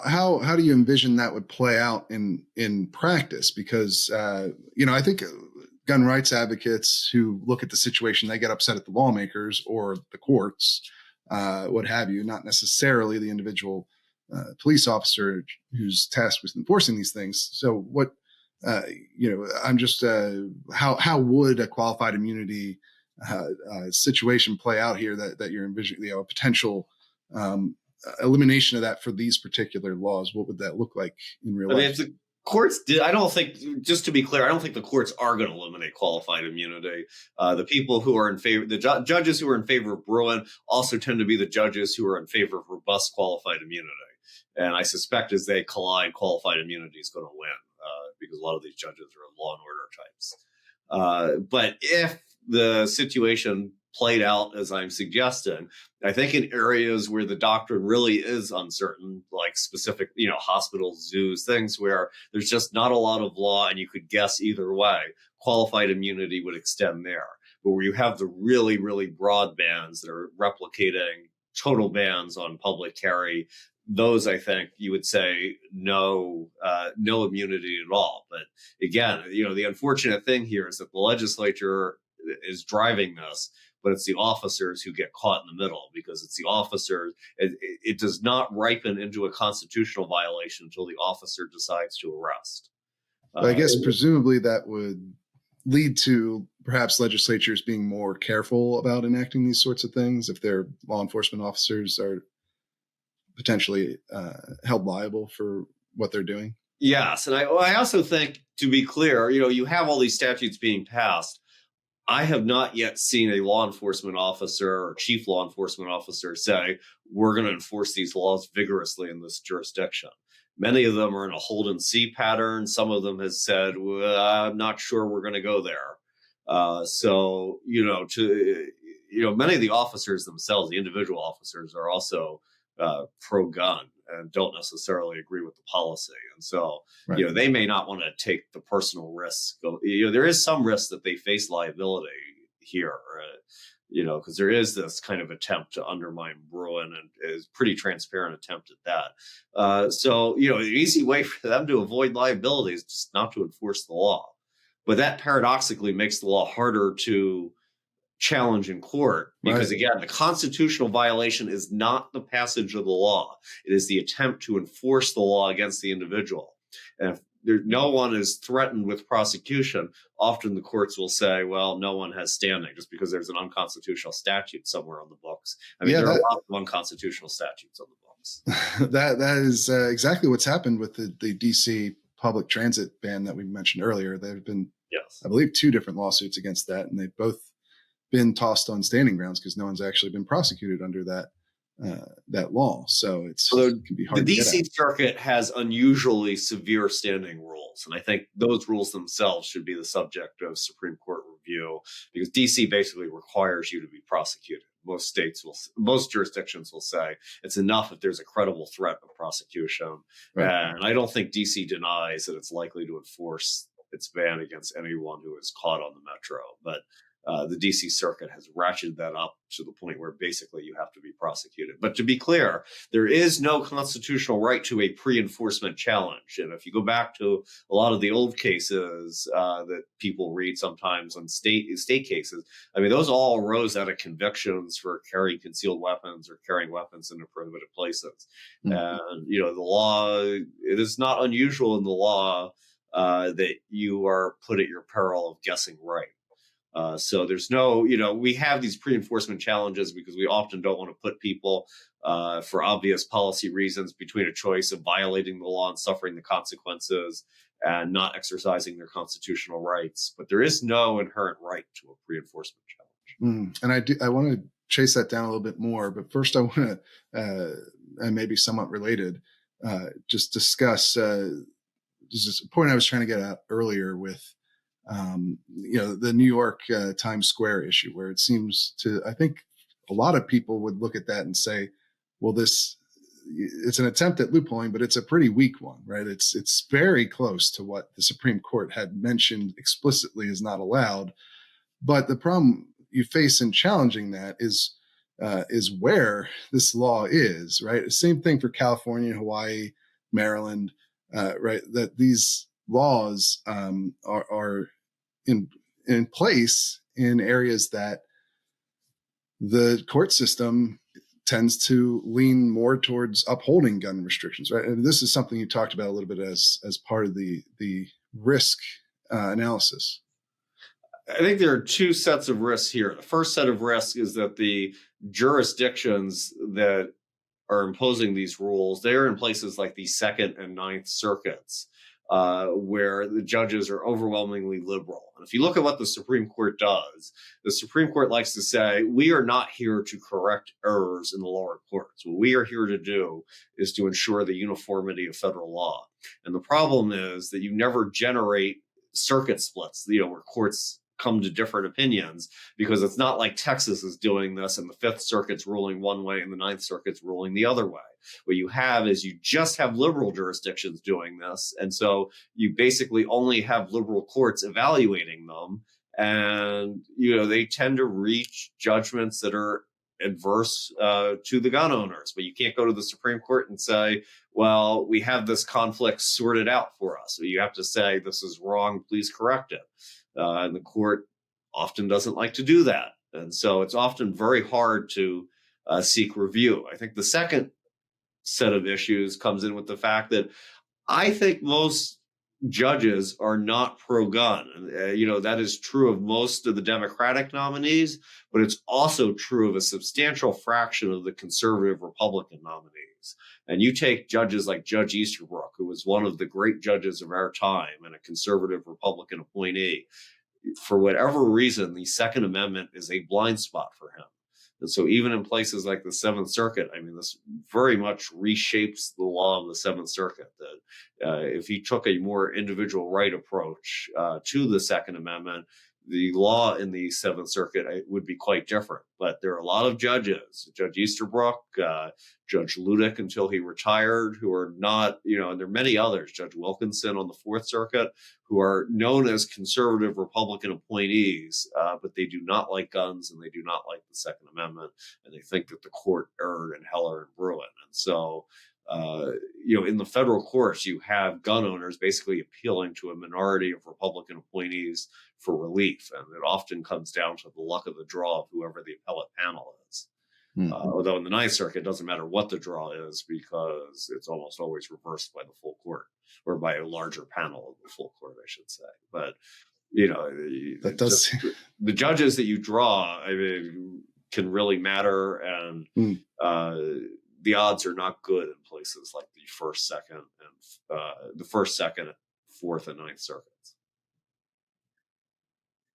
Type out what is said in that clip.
how do you envision that would play out in practice? Because I think gun rights advocates who look at the situation, they get upset at the lawmakers or the courts, what have you, not necessarily the individual police officer who's tasked with enforcing these things. So what, I'm just, how would a qualified immunity situation play out here that you're envisioning, a potential elimination of that for these particular laws? What would that look like in real life? If the courts did, I don't think, just to be clear, I don't think the courts are going to eliminate qualified immunity. The people who are in favor, the judges who are in favor of Bruin also tend to be the judges who are in favor of robust qualified immunity. And I suspect as they collide, qualified immunity is going to win because a lot of these judges are law and order types. But if the situation played out as I'm suggesting, I think in areas where the doctrine really is uncertain, like specific, hospitals, zoos, things where there's just not a lot of law and you could guess either way, qualified immunity would extend there. But where you have the really, really broad bans that are replicating total bans on public carry, those, I think you would say no immunity at all. But again, the unfortunate thing here is that the legislature is driving this, but it's the officers who get caught in the middle because it's the officers. It does not ripen into a constitutional violation until the officer decides to arrest. I guess presumably that would lead to perhaps legislatures being more careful about enacting these sorts of things if their law enforcement officers are potentially held liable for what they're doing. Yes. And I also think, to be clear, you have all these statutes being passed. I have not yet seen a law enforcement officer or chief law enforcement officer say, we're going to enforce these laws vigorously in this jurisdiction. Many of them are in a hold and see pattern. Some of them has said, well, I'm not sure we're going to go there. Many of the officers themselves, the individual officers, are also pro-gun and don't necessarily agree with the policy. And so, right. They may not want to take the personal risk. There is some risk that they face liability here, because there is this kind of attempt to undermine Bruin, and is pretty transparent attempt at that. An easy way for them to avoid liability is just not to enforce the law. But that paradoxically makes the law harder to challenge in court because, again, the constitutional violation is not the passage of the law. It is the attempt to enforce the law against the individual. And if no one is threatened with prosecution, often the courts will say, well, no one has standing just because there's an unconstitutional statute somewhere on the books. There are a lot of unconstitutional statutes on the books. That is exactly what's happened with the DC public transit ban that we mentioned earlier. There have been, I believe, 2 different lawsuits against that, and they've both been tossed on standing grounds because no one's actually been prosecuted under that law. So it can be hard. The DC Circuit has unusually severe standing rules, and I think those rules themselves should be the subject of Supreme Court review because DC basically requires you to be prosecuted. Most jurisdictions will say it's enough if there's a credible threat of prosecution, and I don't think DC denies that it's likely to enforce its ban against anyone who is caught on the metro, but the DC Circuit has ratcheted that up to the point where basically you have to be prosecuted. But to be clear, there is no constitutional right to a pre-enforcement challenge. And if you go back to a lot of the old cases that people read sometimes on state cases, those all arose out of convictions for carrying concealed weapons or carrying weapons into prohibited places. Mm-hmm. And, the law, it is not unusual in the law that you are put at your peril of guessing right. So there's no, we have these pre-enforcement challenges because we often don't want to put people for obvious policy reasons between a choice of violating the law and suffering the consequences and not exercising their constitutional rights. But there is no inherent right to a pre-enforcement challenge. And I want to chase that down a little bit more. But first I want to, and maybe somewhat related, just discuss just a point I was trying to get at earlier with the New York Times Square issue, where it seems to, I think a lot of people would look at that and say, well, it's an attempt at loopholing, but it's a pretty weak one, right? It's very close to what the Supreme Court had mentioned explicitly is not allowed. But the problem you face in challenging that is is where this law is, right? Same thing for California, Hawaii, Maryland, right? That these laws are in place in areas that the court system tends to lean more towards upholding gun restrictions, right? And this is something you talked about a little bit as part of the risk analysis. I think there are two sets of risks here. The first set of risks is that the jurisdictions that are imposing these rules, they're in places like the Second and Ninth Circuits, where the judges are overwhelmingly liberal. And if you look at what the Supreme Court does, the Supreme Court likes to say, we are not here to correct errors in the lower courts. What we are here to do is to ensure the uniformity of federal law. And the problem is that you never generate circuit splits, where courts come to different opinions, because it's not like Texas is doing this and the Fifth Circuit's ruling one way and the Ninth Circuit's ruling the other way. What you have is you just have liberal jurisdictions doing this. And so you basically only have liberal courts evaluating them. And, they tend to reach judgments that are adverse to the gun owners. But you can't go to the Supreme Court and say, well, we have this conflict sorted out for us. So you have to say, this is wrong, please correct it. And the court often doesn't like to do that. And so it's often very hard to seek review. I think the second set of issues comes in with the fact that I think most judges are not pro-gun. That is true of most of the Democratic nominees, but it's also true of a substantial fraction of the conservative Republican nominees. And you take judges like Judge Easterbrook, who was one of the great judges of our time and a conservative Republican appointee. For whatever reason, the Second Amendment is a blind spot for him. And so even in places like the Seventh Circuit, this very much reshapes the law of the Seventh Circuit, that if he took a more individual right approach to the Second Amendment, the law in the Seventh Circuit would be quite different. But there are a lot of judges, Judge Easterbrook, Judge Ludick until he retired, who are not, and there are many others, Judge Wilkinson on the Fourth Circuit, who are known as conservative Republican appointees, but they do not like guns and they do not like the Second Amendment. And they think that the court erred in Heller and Bruin. And so, in the federal courts, you have gun owners basically appealing to a minority of Republican appointees for relief. And it often comes down to the luck of the draw of whoever the appellate panel is. Although in the Ninth Circuit, it doesn't matter what the draw is, because it's almost always reversed by the full court, or by a larger panel of the full court, I should say. But, that does the judges that you draw, can really matter. And the odds are not good in places like the first, second, fourth, and ninth circuits.